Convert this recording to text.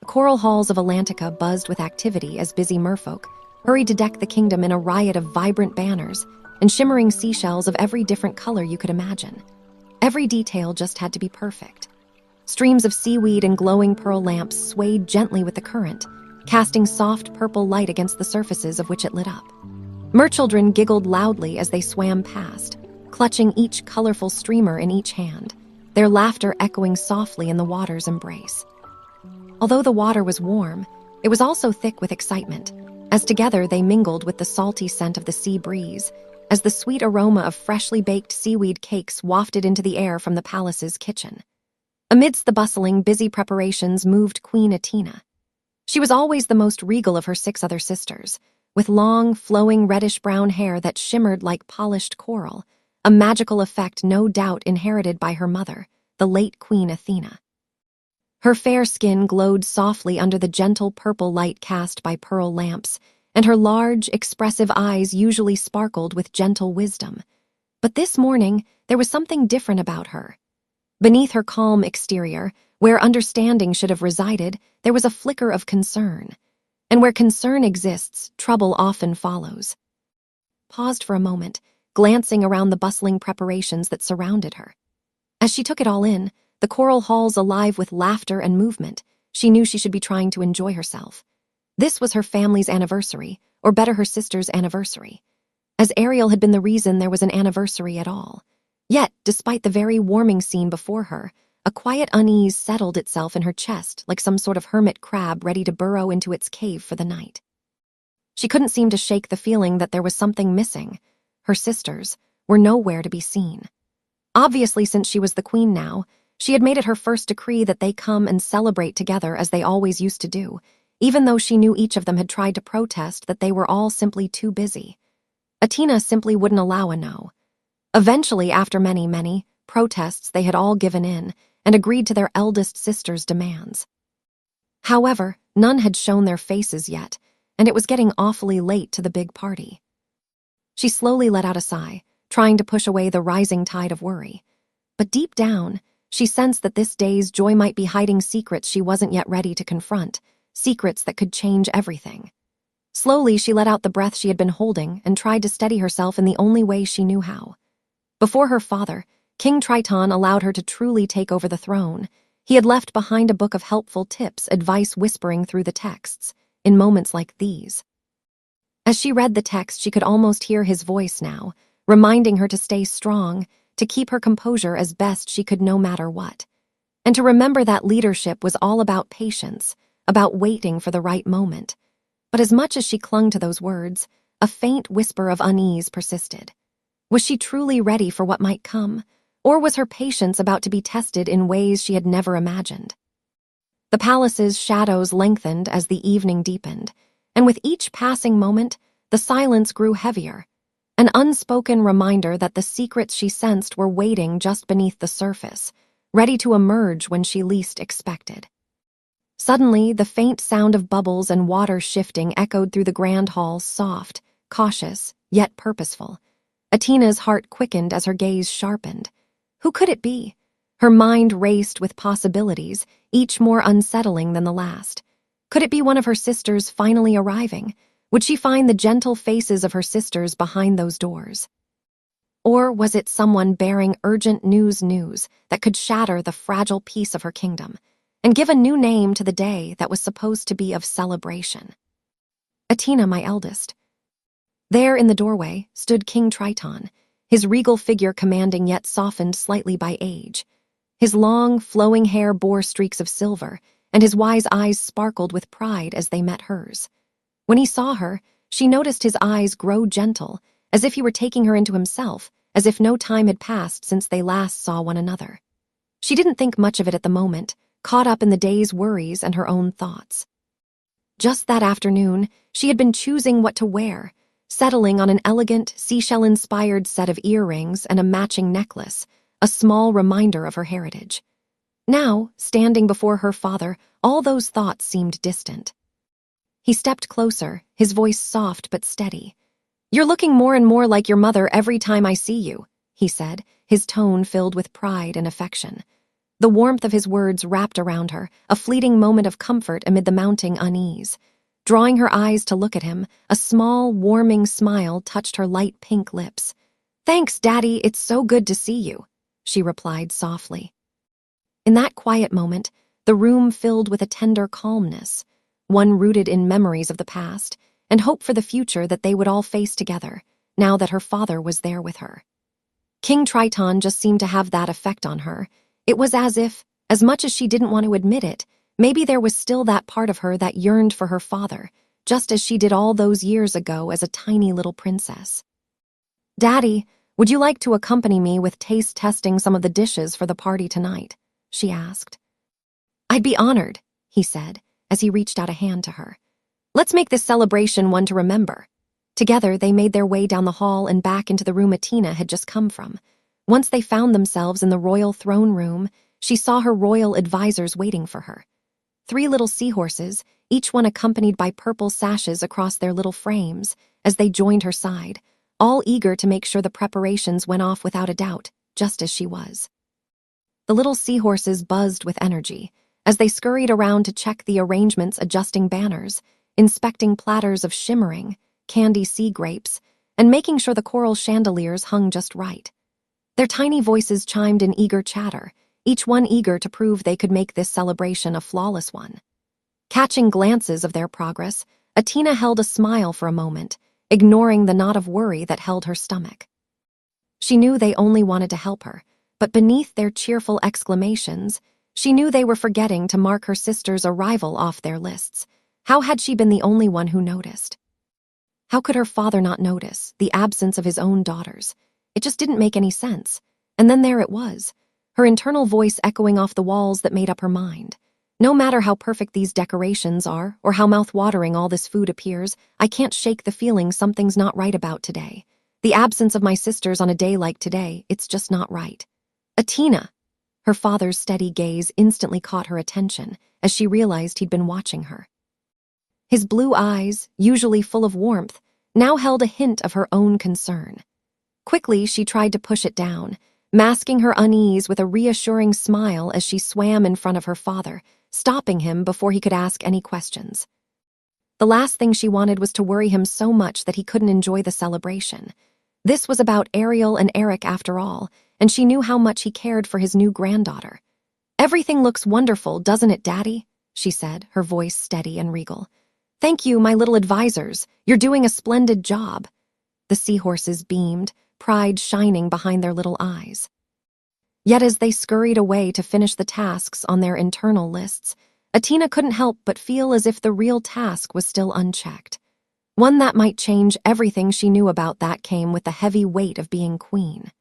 The coral halls of Atlantica buzzed with activity as busy merfolk hurried to deck the kingdom in a riot of vibrant banners and shimmering seashells of every different color you could imagine. Every detail just had to be perfect. Streams of seaweed and glowing pearl lamps swayed gently with the current, casting soft purple light against the surfaces of which it lit up. Merchildren giggled loudly as they swam past, clutching each colorful streamer in each hand, their laughter echoing softly in the water's embrace. Although the water was warm, it was also thick with excitement, as together they mingled with the salty scent of the sea breeze, as the sweet aroma of freshly baked seaweed cakes wafted into the air from the palace's kitchen. Amidst the bustling, busy preparations moved Queen Athena. She was always the most regal of her 6 other sisters, with long, flowing reddish-brown hair that shimmered like polished coral, a magical effect no doubt inherited by her mother, the late Queen Athena. Her fair skin glowed softly under the gentle purple light cast by pearl lamps, and her large, expressive eyes usually sparkled with gentle wisdom. But this morning, there was something different about her. Beneath her calm exterior, where understanding should have resided, there was a flicker of concern. And where concern exists, trouble often follows. Paused for a moment, glancing around the bustling preparations that surrounded her. As she took it all in, the coral halls alive with laughter and movement, she knew she should be trying to enjoy herself. This was her family's anniversary, or better, her sister's anniversary. As Ariel had been the reason there was an anniversary at all. Yet, despite the very warming scene before her, a quiet unease settled itself in her chest like some sort of hermit crab ready to burrow into its cave for the night. She couldn't seem to shake the feeling that there was something missing. Her sisters were nowhere to be seen. Obviously, since she was the queen now, she had made it her first decree that they come and celebrate together as they always used to do, even though she knew each of them had tried to protest that they were all simply too busy. Athena simply wouldn't allow a no. Eventually, after many protests, they had all given in and agreed to their eldest sister's demands. However, none had shown their faces yet, and it was getting awfully late to the big party. She slowly let out a sigh, trying to push away the rising tide of worry. But deep down, she sensed that this day's joy might be hiding secrets she wasn't yet ready to confront, secrets that could change everything. Slowly, she let out the breath she had been holding and tried to steady herself in the only way she knew how. Before her father, King Triton allowed her to truly take over the throne. He had left behind a book of helpful tips, advice whispering through the texts, in moments like these. As she read the text, she could almost hear his voice now, reminding her to stay strong, to keep her composure as best she could no matter what, and to remember that leadership was all about patience, about waiting for the right moment. But as much as she clung to those words, a faint whisper of unease persisted. Was she truly ready for what might come, or was her patience about to be tested in ways she had never imagined? The palace's shadows lengthened as the evening deepened, and with each passing moment, the silence grew heavier, an unspoken reminder that the secrets she sensed were waiting just beneath the surface, ready to emerge when she least expected. Suddenly, the faint sound of bubbles and water shifting echoed through the grand hall, soft, cautious, yet purposeful. Athena's heart quickened as her gaze sharpened. Who could it be? Her mind raced with possibilities, each more unsettling than the last. Could it be one of her sisters finally arriving? Would she find the gentle faces of her sisters behind those doors? Or was it someone bearing urgent news that could shatter the fragile peace of her kingdom and give a new name to the day that was supposed to be of celebration? Athena, my eldest. There in the doorway stood King Triton, his regal figure commanding yet softened slightly by age. His long, flowing hair bore streaks of silver, and his wise eyes sparkled with pride as they met hers. When he saw her, she noticed his eyes grow gentle, as if he were taking her into himself, as if no time had passed since they last saw one another. She didn't think much of it at the moment, caught up in the day's worries and her own thoughts. Just that afternoon, she had been choosing what to wear, settling on an elegant, seashell-inspired set of earrings and a matching necklace, a small reminder of her heritage. Now, standing before her father, all those thoughts seemed distant. He stepped closer, his voice soft but steady. "You're looking more and more like your mother every time I see you," he said, his tone filled with pride and affection. The warmth of his words wrapped around her, a fleeting moment of comfort amid the mounting unease. Drawing her eyes to look at him, a small, warming smile touched her light pink lips. "Thanks, Daddy, it's so good to see you," she replied softly. In that quiet moment, the room filled with a tender calmness, one rooted in memories of the past and hope for the future that they would all face together, now that her father was there with her. King Triton just seemed to have that effect on her. It was as if, as much as she didn't want to admit it, maybe there was still that part of her that yearned for her father, just as she did all those years ago as a tiny little princess. "Daddy, would you like to accompany me with taste testing some of the dishes for the party tonight?" she asked. "I'd be honored," he said, as he reached out a hand to her. "Let's make this celebration one to remember." Together, they made their way down the hall and back into the room Atina had just come from. Once they found themselves in the royal throne room, she saw her royal advisors waiting for her. 3 little seahorses, each one accompanied by purple sashes across their little frames, as they joined her side, all eager to make sure the preparations went off without a doubt, just as she was. The little seahorses buzzed with energy, as they scurried around to check the arrangements, adjusting banners, inspecting platters of shimmering, candy sea grapes, and making sure the coral chandeliers hung just right. Their tiny voices chimed in eager chatter, each one eager to prove they could make this celebration a flawless one. Catching glances of their progress, Atina held a smile for a moment, ignoring the knot of worry that held her stomach. She knew they only wanted to help her, but beneath their cheerful exclamations, she knew they were forgetting to mark her sister's arrival off their lists. How had she been the only one who noticed? How could her father not notice the absence of his own daughters? It just didn't make any sense. And then there it was, her internal voice echoing off the walls that made up her mind. "No matter how perfect these decorations are, or how mouth-watering all this food appears, I can't shake the feeling something's not right about today. The absence of my sisters on a day like today, it's just not right." "Atina!" Her father's steady gaze instantly caught her attention as she realized he'd been watching her. His blue eyes, usually full of warmth, now held a hint of her own concern. Quickly, she tried to push it down, masking her unease with a reassuring smile as she swam in front of her father, stopping him before he could ask any questions. The last thing she wanted was to worry him so much that he couldn't enjoy the celebration. This was about Ariel and Eric after all, and she knew how much he cared for his new granddaughter. "Everything looks wonderful, doesn't it, Daddy?" she said, her voice steady and regal. "Thank you, my little advisors. You're doing a splendid job." The seahorses beamed, pride shining behind their little eyes. Yet as they scurried away to finish the tasks on their internal lists, Atina couldn't help but feel as if the real task was still unchecked. One that might change everything she knew about that came with the heavy weight of being queen.